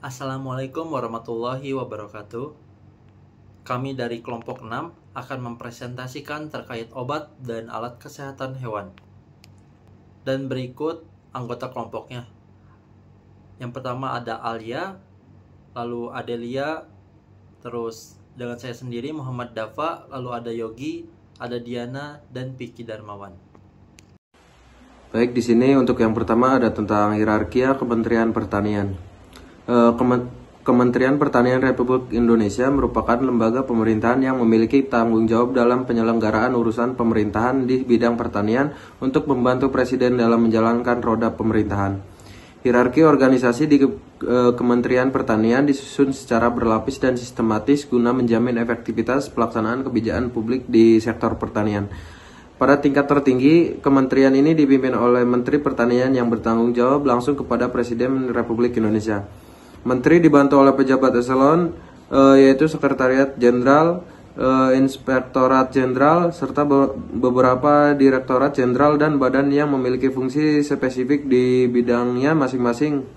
Assalamualaikum warahmatullahi wabarakatuh. Kami dari kelompok 6 akan mempresentasikan terkait obat dan alat kesehatan hewan. Dan berikut anggota kelompoknya. Yang pertama ada Alia, lalu Adelia, terus dengan saya sendiri Muhammad Dafa, lalu ada Yogi, ada Diana, dan Piki Darmawan. Baik, di sini untuk yang pertama ada tentang hierarki Kementerian Pertanian. Kementerian Pertanian Republik Indonesia merupakan lembaga pemerintahan yang memiliki tanggung jawab dalam penyelenggaraan urusan pemerintahan di bidang pertanian untuk membantu Presiden dalam menjalankan roda pemerintahan. Hierarki organisasi di Kementerian Pertanian disusun secara berlapis dan sistematis guna menjamin efektivitas pelaksanaan kebijakan publik di sektor pertanian. Pada tingkat tertinggi, kementerian ini dipimpin oleh Menteri Pertanian yang bertanggung jawab langsung kepada Presiden Republik Indonesia. Menteri dibantu oleh pejabat eselon, yaitu Sekretariat Jenderal, Inspektorat Jenderal, serta beberapa Direktorat Jenderal dan badan yang memiliki fungsi spesifik di bidangnya masing-masing.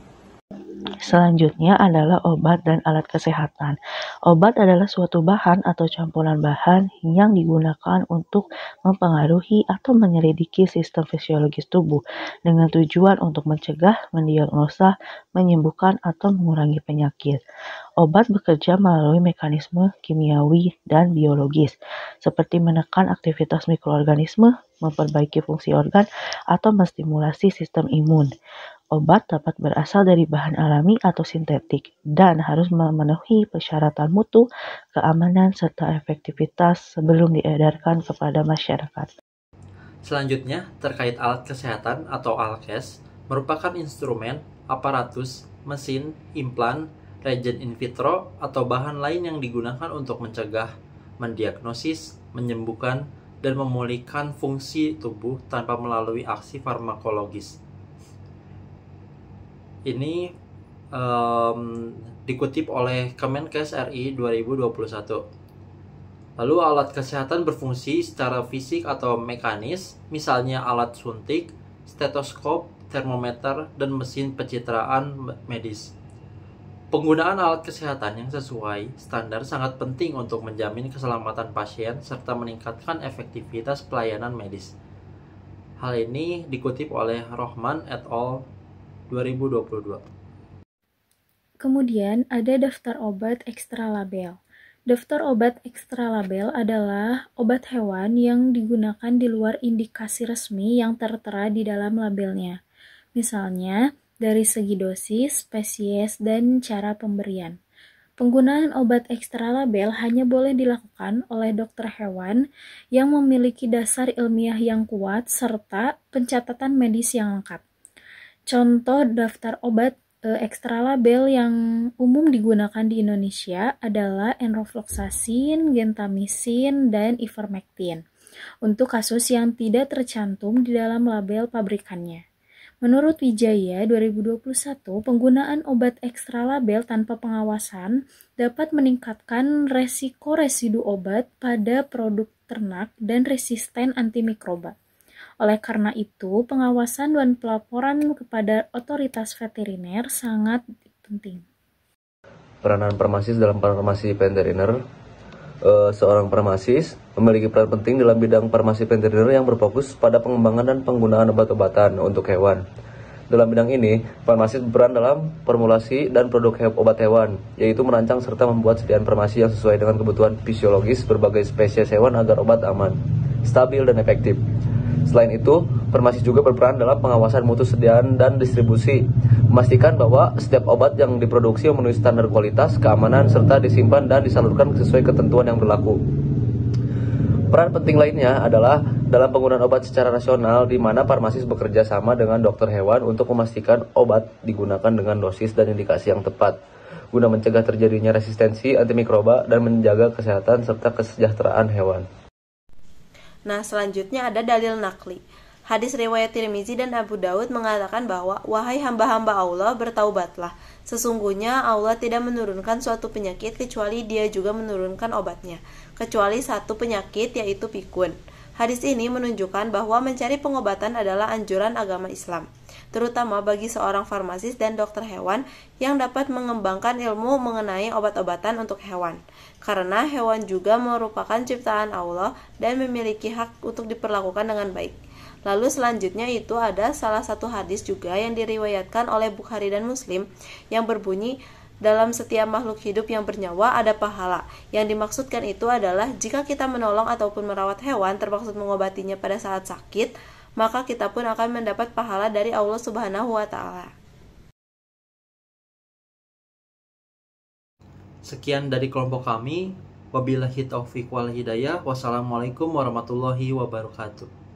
Selanjutnya adalah obat dan alat kesehatan. Obat adalah suatu bahan atau campuran bahan yang digunakan untuk mempengaruhi atau menyelidiki sistem fisiologis tubuh dengan tujuan untuk mencegah, mendiagnosa, menyembuhkan, atau mengurangi penyakit. Obat bekerja melalui mekanisme kimiawi dan biologis, seperti menekan aktivitas mikroorganisme, memperbaiki fungsi organ, atau menstimulasi sistem imun. Obat dapat berasal dari bahan alami atau sintetik dan harus memenuhi persyaratan mutu, keamanan, serta efektivitas sebelum diedarkan kepada masyarakat. Selanjutnya, terkait alat kesehatan atau alkes, merupakan instrumen, aparatus, mesin, implan, reagen in vitro, atau bahan lain yang digunakan untuk mencegah, mendiagnosis, menyembuhkan, dan memulihkan fungsi tubuh tanpa melalui aksi farmakologis. Ini dikutip oleh Kemenkes RI 2021. Lalu alat kesehatan berfungsi secara fisik atau mekanis, misalnya alat suntik, stetoskop, termometer, dan mesin pencitraan medis. Penggunaan alat kesehatan yang sesuai standar sangat penting untuk menjamin keselamatan pasien serta meningkatkan efektivitas pelayanan medis. Hal ini dikutip oleh Rohman et al. 2022. Kemudian ada daftar obat ekstra label. Daftar obat ekstra label adalah obat hewan yang digunakan di luar indikasi resmi yang tertera di dalam labelnya. Misalnya, dari segi dosis, spesies, dan cara pemberian. Penggunaan obat ekstra label hanya boleh dilakukan oleh dokter hewan yang memiliki dasar ilmiah yang kuat serta pencatatan medis yang lengkap. Contoh daftar obat ekstra label yang umum digunakan di Indonesia adalah enrofloxacin, gentamicin, dan ivermectin untuk kasus yang tidak tercantum di dalam label pabrikannya. Menurut Wijaya 2021, penggunaan obat ekstra label tanpa pengawasan dapat meningkatkan resiko residu obat pada produk ternak dan resisten antimikroba. Oleh karena itu, pengawasan dan pelaporan kepada otoritas veteriner sangat penting. Peranan farmasis dalam farmasi veteriner. Seorang farmasis memiliki peran penting dalam bidang farmasi veteriner yang berfokus pada pengembangan dan penggunaan obat-obatan untuk hewan. Dalam bidang ini, farmasis berperan dalam formulasi dan produk obat hewan, yaitu merancang serta membuat sediaan farmasi yang sesuai dengan kebutuhan fisiologis berbagai spesies hewan agar obat aman, stabil, dan efektif. Selain itu, farmasi juga berperan dalam pengawasan mutu sediaan dan distribusi, memastikan bahwa setiap obat yang diproduksi memenuhi standar kualitas, keamanan, serta disimpan dan disalurkan sesuai ketentuan yang berlaku. Peran penting lainnya adalah dalam penggunaan obat secara rasional, di mana farmasis bekerja sama dengan dokter hewan untuk memastikan obat digunakan dengan dosis dan indikasi yang tepat, guna mencegah terjadinya resistensi antimikroba dan menjaga kesehatan serta kesejahteraan hewan. Nah, selanjutnya ada dalil nakli. Hadis riwayat Tirmizi dan Abu Daud mengatakan bahwa, wahai hamba-hamba Allah, bertaubatlah. Sesungguhnya Allah tidak menurunkan suatu penyakit kecuali Dia juga menurunkan obatnya, kecuali satu penyakit, yaitu pikun. Hadis ini menunjukkan bahwa mencari pengobatan adalah anjuran agama Islam, terutama bagi seorang farmasis dan dokter hewan yang dapat mengembangkan ilmu mengenai obat-obatan untuk hewan. Karena hewan juga merupakan ciptaan Allah dan memiliki hak untuk diperlakukan dengan baik. Lalu selanjutnya itu ada salah satu hadis juga yang diriwayatkan oleh Bukhari dan Muslim yang berbunyi, dalam setiap makhluk hidup yang bernyawa ada pahala. Yang dimaksudkan itu adalah jika kita menolong ataupun merawat hewan termaksud mengobatinya pada saat sakit, maka kita pun akan mendapat pahala dari Allah Subhanahu wa Ta'ala. Sekian dari kelompok kami. Wabillahi taufiq wal hidayah. Wassalamualaikum warahmatullahi wabarakatuh.